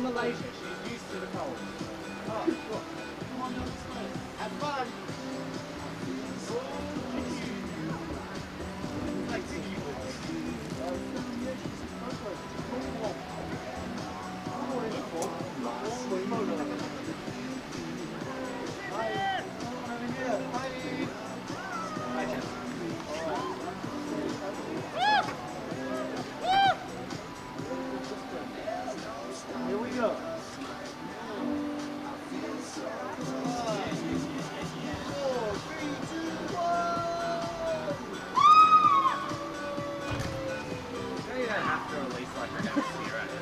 Malaysia. She's used to the cold. Oh, sure. Come on, have fun. Here we go.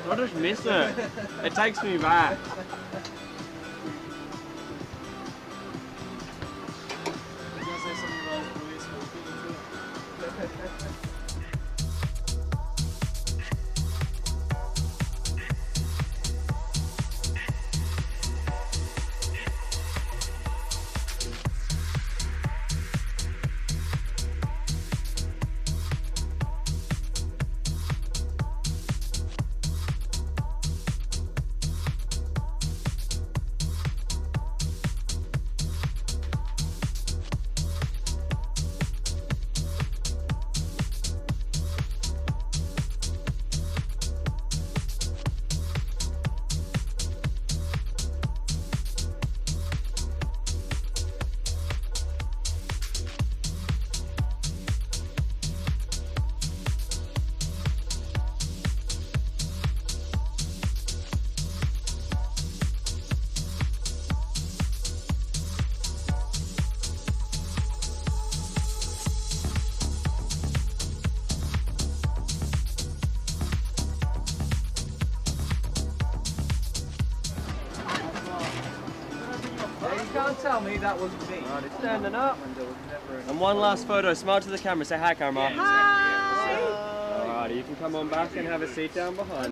I just miss it. It takes me back. You can't tell me that wasn't me. Alright, it's standing up. And one last photo. Smile to the camera. Say hi, camera. Hi! Alright, you can come on back and have a seat down behind.